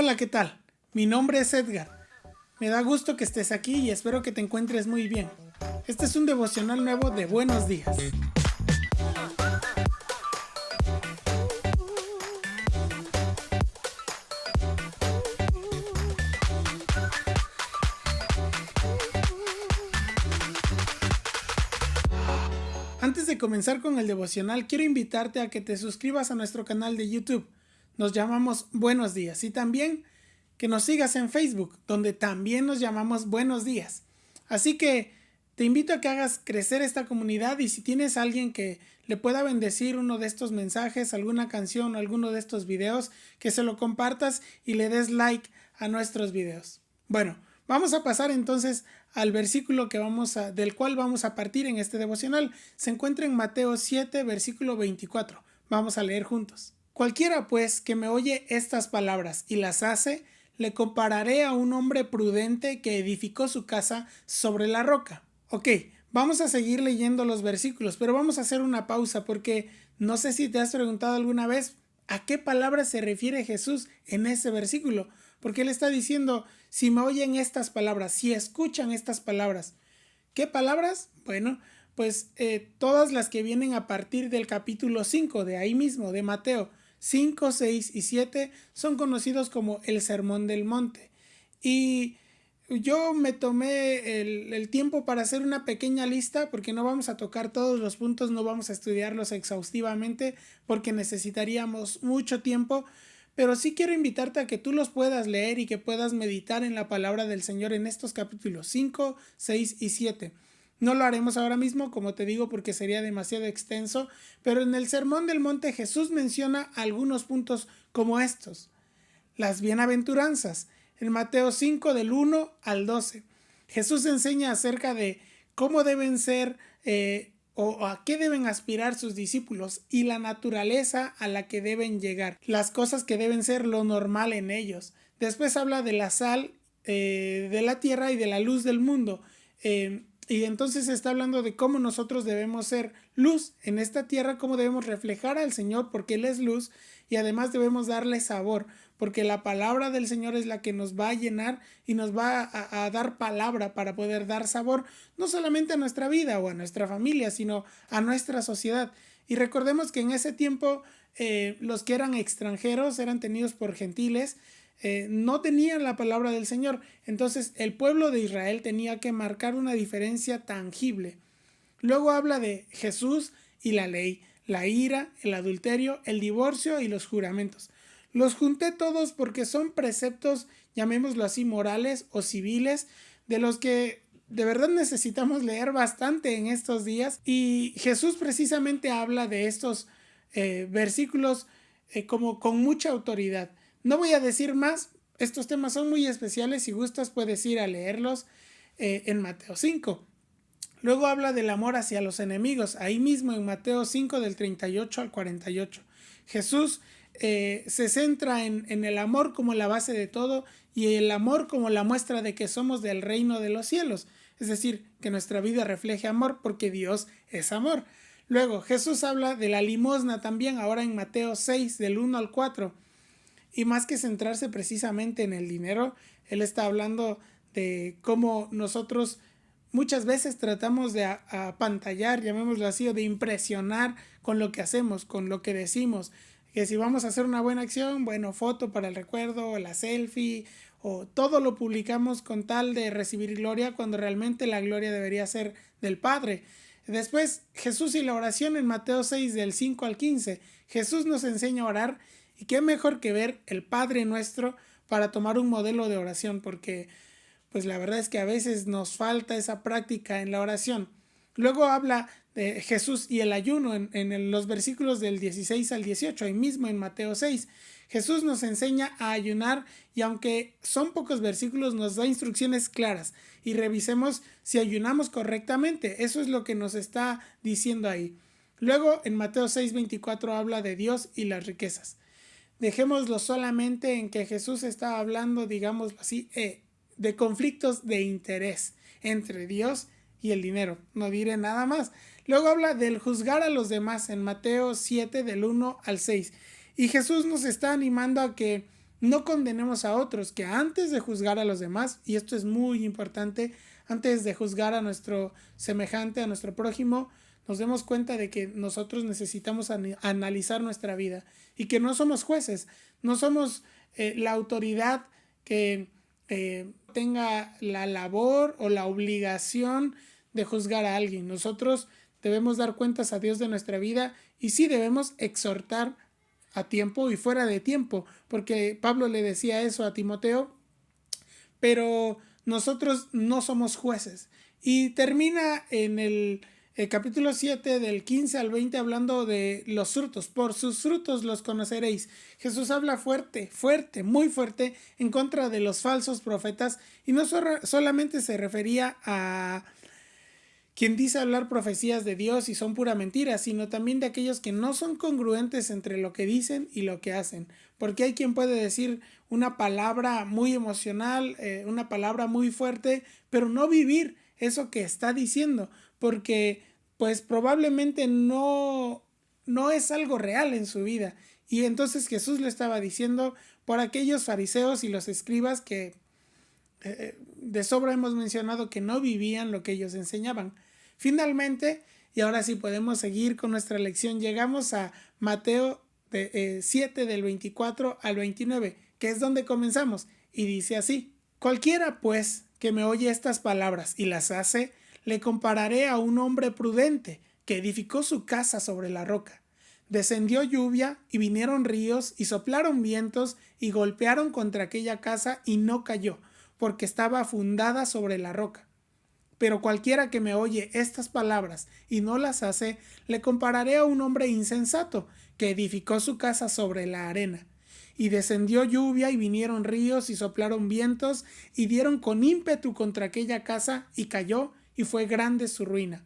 Hola, ¿qué tal? Mi nombre es Edgar. Me da gusto que estés aquí y espero que te encuentres muy bien. Este es un devocional nuevo de Buenos Días. Antes de comenzar con el devocional, quiero invitarte a que te suscribas a nuestro canal de YouTube. Nos llamamos Buenos Días y también que nos sigas en Facebook, donde también nos llamamos Buenos Días. Así que te invito a que hagas crecer esta comunidad y si tienes a alguien que le pueda bendecir uno de estos mensajes, alguna canción o alguno de estos videos, que se lo compartas y le des like a nuestros videos. Bueno, vamos a pasar entonces al versículo del cual vamos a partir en este devocional. Se encuentra en Mateo 7, versículo 24. Vamos a leer juntos. Cualquiera pues que me oye estas palabras y las hace, le compararé a un hombre prudente que edificó su casa sobre la roca. Ok, vamos a seguir leyendo los versículos, pero vamos a hacer una pausa porque no sé si te has preguntado alguna vez a qué palabra se refiere Jesús en ese versículo, porque él está diciendo, si me oyen estas palabras, si escuchan estas palabras. ¿Qué palabras? Bueno, pues todas las que vienen a partir del capítulo 5 de ahí mismo, de Mateo. 5, 6 y 7 son conocidos como el Sermón del Monte. Y yo me tomé el tiempo para hacer una pequeña lista porque no vamos a tocar todos los puntos, no vamos a estudiarlos exhaustivamente porque necesitaríamos mucho tiempo, pero sí quiero invitarte a que tú los puedas leer y que puedas meditar en la palabra del Señor en estos capítulos 5, 6 y 7. No lo haremos ahora mismo, como te digo, porque sería demasiado extenso, pero en el Sermón del Monte Jesús menciona algunos puntos como estos. Las bienaventuranzas, en Mateo 5 del 1 al 12. Jesús enseña acerca de cómo deben ser o a qué deben aspirar sus discípulos y la naturaleza a la que deben llegar, las cosas que deben ser lo normal en ellos. Después habla de la sal de la tierra y de la luz del mundo. Y entonces está hablando de cómo nosotros debemos ser luz en esta tierra, cómo debemos reflejar al Señor porque Él es luz y además debemos darle sabor porque la palabra del Señor es la que nos va a llenar y nos va a dar palabra para poder dar sabor no solamente a nuestra vida o a nuestra familia, sino a nuestra sociedad. Y recordemos que en ese tiempo los que eran extranjeros eran tenidos por gentiles, no tenían la palabra del Señor. Entonces el pueblo de Israel tenía que marcar una diferencia tangible. Luego habla de Jesús y la ley, la ira, el adulterio, el divorcio y los juramentos. Los junté todos porque son preceptos, llamémoslo así, morales o civiles, de los que de verdad necesitamos leer bastante en estos días. Y Jesús precisamente habla de estos versículos como con mucha autoridad. No voy a decir más, estos temas son muy especiales, si gustas puedes ir a leerlos en Mateo 5. Luego habla del amor hacia los enemigos, ahí mismo en Mateo 5 del 38 al 48. Jesús se centra en el amor como la base de todo y el amor como la muestra de que somos del reino de los cielos, es decir, que nuestra vida refleje amor porque Dios es amor. Luego Jesús habla de la limosna también, ahora en Mateo 6 del 1 al 4. Y más que centrarse precisamente en el dinero, él está hablando de cómo nosotros muchas veces tratamos de apantallar, llamémoslo así, o de impresionar con lo que hacemos, con lo que decimos. Que si vamos a hacer una buena acción, bueno, foto para el recuerdo, o la selfie, o todo lo publicamos con tal de recibir gloria, cuando realmente la gloria debería ser del Padre. Después, Jesús y la oración en Mateo 6 del 5 al 15. Jesús nos enseña a orar. Y qué mejor que ver el Padre Nuestro para tomar un modelo de oración, porque pues la verdad es que a veces nos falta esa práctica en la oración. Luego habla de Jesús y el ayuno en los versículos del 16 al 18, ahí mismo en Mateo 6. Jesús nos enseña a ayunar y aunque son pocos versículos nos da instrucciones claras y revisemos si ayunamos correctamente. Eso es lo que nos está diciendo ahí. Luego en Mateo 6:24 habla de Dios y las riquezas. Dejémoslo solamente en que Jesús estaba hablando, digámoslo así, de conflictos de interés entre Dios y el dinero. No diré nada más. Luego habla del juzgar a los demás en Mateo 7 del 1 al 6. Y Jesús nos está animando a que no condenemos a otros, que antes de juzgar a los demás, y esto es muy importante, antes de juzgar a nuestro semejante, a nuestro prójimo, nos demos cuenta de que nosotros necesitamos analizar nuestra vida y que no somos jueces, no somos la autoridad que tenga la labor o la obligación de juzgar a alguien. Nosotros debemos dar cuentas a Dios de nuestra vida y sí debemos exhortar a tiempo y fuera de tiempo, porque Pablo le decía eso a Timoteo, pero nosotros no somos jueces. Y termina en el capítulo 7 del 15 al 20 hablando de los frutos. Por sus frutos los conoceréis. Jesús habla fuerte, muy fuerte en contra de los falsos profetas y no solamente se refería a quien dice hablar profecías de Dios y son pura mentira, sino también de aquellos que no son congruentes entre lo que dicen y lo que hacen. Porque hay quien puede decir una palabra muy emocional, una palabra muy fuerte, pero no vivir eso que está diciendo, porque pues probablemente no es algo real en su vida. Y entonces Jesús le estaba diciendo por aquellos fariseos y los escribas que de sobra hemos mencionado que no vivían lo que ellos enseñaban. Finalmente, y ahora sí podemos seguir con nuestra lección, llegamos a Mateo 7 del 24 al 29, que es donde comenzamos, y dice así: cualquiera pues que me oye estas palabras y las hace, le compararé a un hombre prudente que edificó su casa sobre la roca. Descendió lluvia y vinieron ríos y soplaron vientos y golpearon contra aquella casa y no cayó, porque estaba fundada sobre la roca. Pero cualquiera que me oye estas palabras y no las hace, le compararé a un hombre insensato que edificó su casa sobre la arena. Y descendió lluvia y vinieron ríos y soplaron vientos y dieron con ímpetu contra aquella casa y cayó y fue grande su ruina.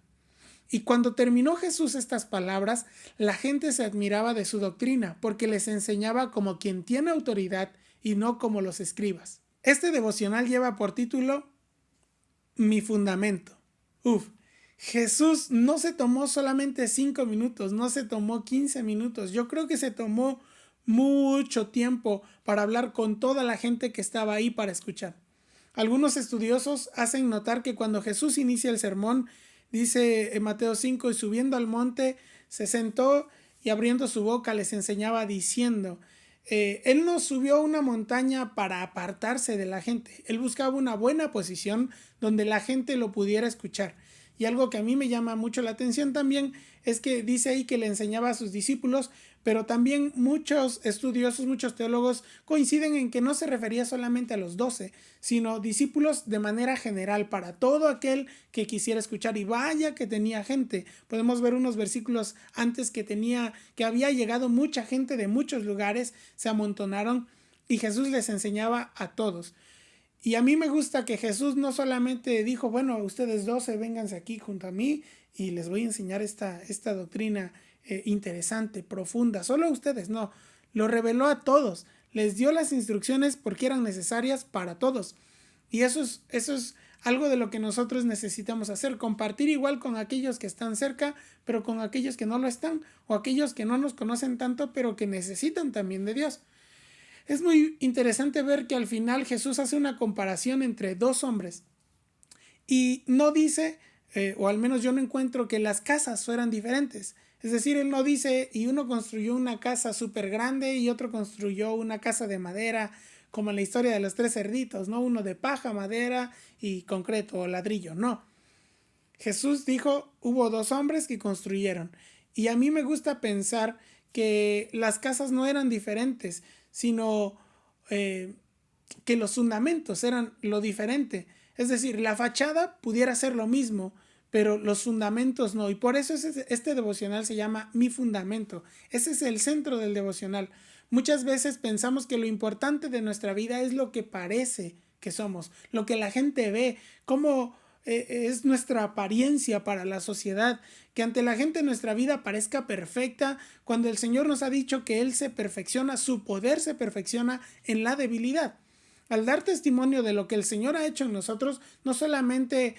Y cuando terminó Jesús estas palabras, la gente se admiraba de su doctrina, porque les enseñaba como quien tiene autoridad y no como los escribas. Este devocional lleva por título Mi fundamento. Jesús no se tomó solamente 5 minutos, no se tomó 15 minutos. Yo creo que se tomó mucho tiempo para hablar con toda la gente que estaba ahí para escuchar. Algunos estudiosos hacen notar que cuando Jesús inicia el sermón, dice en Mateo 5, y subiendo al monte, se sentó y abriendo su boca les enseñaba diciendo, él no subió a una montaña para apartarse de la gente. Él buscaba una buena posición donde la gente lo pudiera escuchar. Y algo que a mí me llama mucho la atención también es que dice ahí que le enseñaba a sus discípulos, pero también muchos estudiosos, muchos teólogos coinciden en que no se refería solamente a los 12, sino discípulos de manera general para todo aquel que quisiera escuchar. Y vaya que tenía gente. Podemos ver unos versículos antes que había llegado mucha gente de muchos lugares, se amontonaron y Jesús les enseñaba a todos. Y a mí me gusta que Jesús no solamente dijo, bueno, ustedes 12 vénganse aquí junto a mí y les voy a enseñar esta doctrina interesante, profunda, solo a ustedes, no, lo reveló a todos, les dio las instrucciones porque eran necesarias para todos. Y eso es algo de lo que nosotros necesitamos hacer, compartir igual con aquellos que están cerca, pero con aquellos que no lo están, o aquellos que no nos conocen tanto, pero que necesitan también de Dios. Es muy interesante ver que al final Jesús hace una comparación entre dos hombres y no dice, o al menos yo no encuentro que las casas fueran diferentes. Es decir, él no dice y uno construyó una casa súper grande y otro construyó una casa de madera, como en la historia de los 3 cerditos, ¿no? Uno de paja, madera y concreto o ladrillo, no. Jesús dijo, hubo 2 hombres que construyeron. Y a mí me gusta pensar que las casas no eran diferentes, sino que los fundamentos eran lo diferente. Es decir, la fachada pudiera ser lo mismo, pero los fundamentos no. Y por eso este devocional se llama Mi Fundamento. Ese es el centro del devocional. Muchas veces pensamos que lo importante de nuestra vida es lo que parece que somos, lo que la gente ve, cómo es nuestra apariencia para la sociedad, que ante la gente nuestra vida parezca perfecta, cuando el Señor nos ha dicho que Él se perfecciona, su poder se perfecciona en la debilidad. Al dar testimonio de lo que el Señor ha hecho en nosotros, no solamente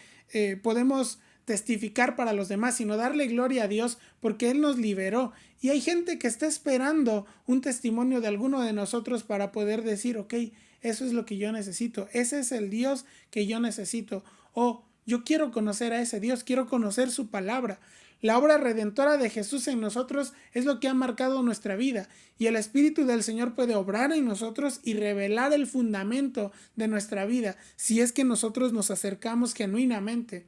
podemos testificar para los demás, sino darle gloria a Dios porque Él nos liberó. Y hay gente que está esperando un testimonio de alguno de nosotros para poder decir, ok, eso es lo que yo necesito, ese es el Dios que yo necesito, o yo quiero conocer a ese Dios, quiero conocer su palabra. La obra redentora de Jesús en nosotros es lo que ha marcado nuestra vida, y el Espíritu del Señor puede obrar en nosotros y revelar el fundamento de nuestra vida, si es que nosotros nos acercamos genuinamente.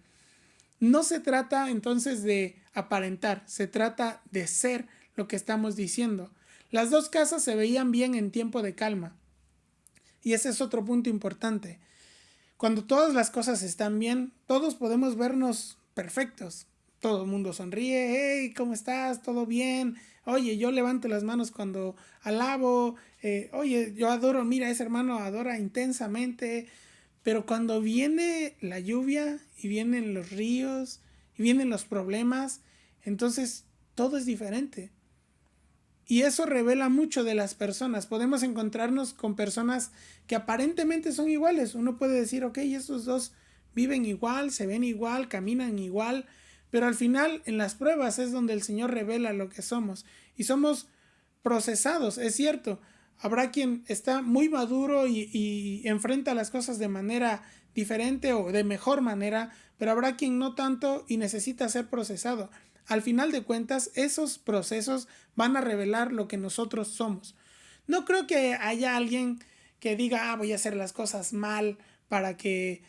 No se trata entonces de aparentar, se trata de ser lo que estamos diciendo. Las dos casas se veían bien en tiempo de calma. Y ese es otro punto importante. Cuando todas las cosas están bien, todos podemos vernos perfectos. Todo el mundo sonríe. Hey, ¿cómo estás? ¿Todo bien? Oye, yo levanto las manos cuando alabo. Oye, yo adoro. Mira, ese hermano adora intensamente. Pero cuando viene la lluvia y vienen los ríos y vienen los problemas, entonces todo es diferente. Y eso revela mucho de las personas. Podemos encontrarnos con personas que aparentemente son iguales. Uno puede decir, ok, estos dos viven igual, se ven igual, caminan igual, pero al final en las pruebas es donde el Señor revela lo que somos. Y somos procesados, es cierto. Habrá quien está muy maduro y enfrenta las cosas de manera diferente o de mejor manera, pero habrá quien no tanto y necesita ser procesado. Al final de cuentas, esos procesos van a revelar lo que nosotros somos. No creo que haya alguien que diga, voy a hacer las cosas mal para que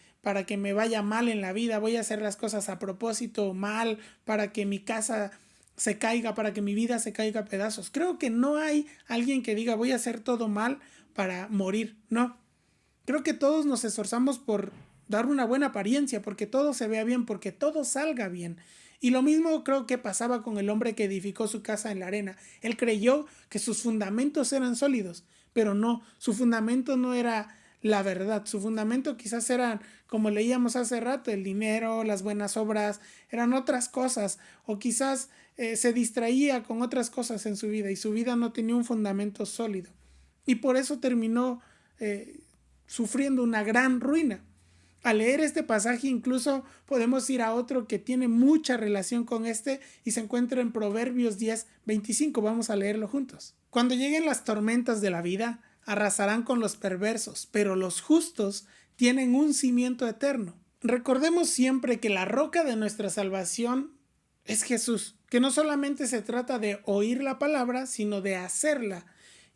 me vaya mal en la vida, voy a hacer las cosas a propósito mal para que mi casa se caiga, para que mi vida se caiga a pedazos. Creo que no hay alguien que diga, voy a hacer todo mal para morir. No. Creo que todos nos esforzamos por dar una buena apariencia, porque todo se vea bien, porque todo salga bien. Y lo mismo creo que pasaba con el hombre que edificó su casa en la arena. Él creyó que sus fundamentos eran sólidos, pero no, su fundamento no era la verdad. Su fundamento quizás eran, como leíamos hace rato, el dinero, las buenas obras, eran otras cosas, o quizás se distraía con otras cosas en su vida y su vida no tenía un fundamento sólido. Y por eso terminó sufriendo una gran ruina. Al leer este pasaje incluso podemos ir a otro que tiene mucha relación con este y se encuentra en Proverbios 10:25. Vamos a leerlo juntos. Cuando lleguen las tormentas de la vida, arrasarán con los perversos, pero los justos tienen un cimiento eterno. Recordemos siempre que la roca de nuestra salvación es Jesús, que no solamente se trata de oír la palabra, sino de hacerla.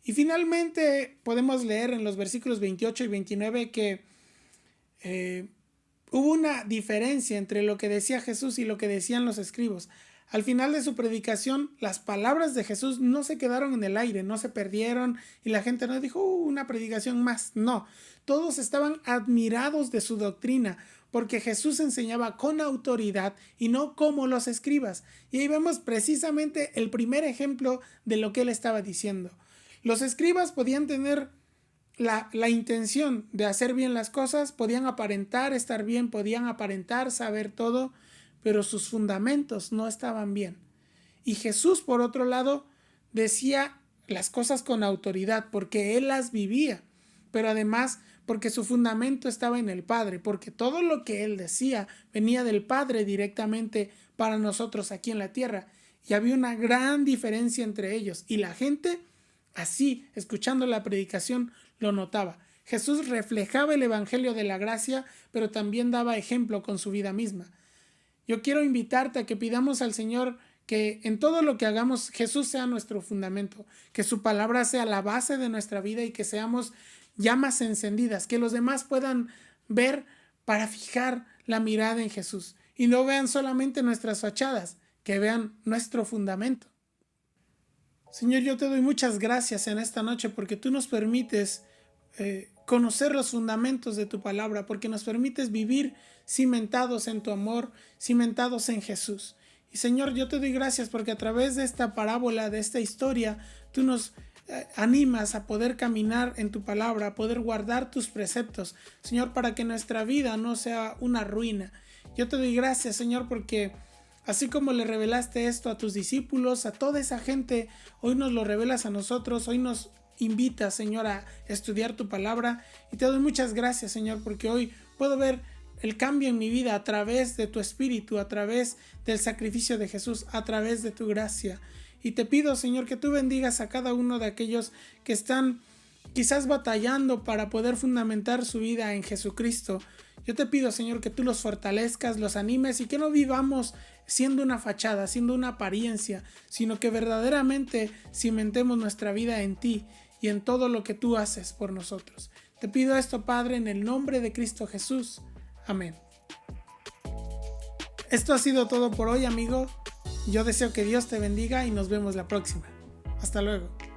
Y finalmente podemos leer en los versículos 28 y 29 que hubo una diferencia entre lo que decía Jesús y lo que decían los escribas. Al final de su predicación, las palabras de Jesús no se quedaron en el aire, no se perdieron y la gente no dijo una predicación más. No, todos estaban admirados de su doctrina porque Jesús enseñaba con autoridad y no como los escribas. Y ahí vemos precisamente el primer ejemplo de lo que él estaba diciendo. Los escribas podían tener la intención de hacer bien las cosas, podían aparentar estar bien, podían aparentar saber todo, pero sus fundamentos no estaban bien. Y Jesús, por otro lado, decía las cosas con autoridad porque él las vivía, pero además porque su fundamento estaba en el Padre, porque todo lo que él decía venía del Padre directamente para nosotros aquí en la tierra. Y había una gran diferencia entre ellos. Y la gente, así, escuchando la predicación, lo notaba. Jesús reflejaba el evangelio de la gracia, pero también daba ejemplo con su vida misma. Yo quiero invitarte a que pidamos al Señor que en todo lo que hagamos Jesús sea nuestro fundamento, que su palabra sea la base de nuestra vida y que seamos llamas encendidas, que los demás puedan ver para fijar la mirada en Jesús y no vean solamente nuestras fachadas, que vean nuestro fundamento. Señor, yo te doy muchas gracias en esta noche porque tú nos permites conocer los fundamentos de tu palabra, porque nos permites vivir cimentados en tu amor, cimentados en Jesús. Y Señor, yo te doy gracias porque a través de esta parábola, de esta historia, tú nos animas a poder caminar en tu palabra, a poder guardar tus preceptos, Señor, para que nuestra vida no sea una ruina. Yo te doy gracias, Señor, porque así como le revelaste esto a tus discípulos, a toda esa gente, hoy nos lo revelas a nosotros, hoy nos invitas, Señor, a estudiar tu palabra. Y te doy muchas gracias, Señor, porque hoy puedo ver el cambio en mi vida a través de tu Espíritu, a través del sacrificio de Jesús, a través de tu gracia. Y te pido, Señor, que tú bendigas a cada uno de aquellos que están quizás batallando para poder fundamentar su vida en Jesucristo. Yo te pido, Señor, que tú los fortalezcas, los animes y que no vivamos siendo una fachada, siendo una apariencia, sino que verdaderamente cimentemos nuestra vida en ti y en todo lo que tú haces por nosotros. Te pido esto, Padre, en el nombre de Cristo Jesús. Amén. Esto ha sido todo por hoy, amigo. Yo deseo que Dios te bendiga y nos vemos la próxima. Hasta luego.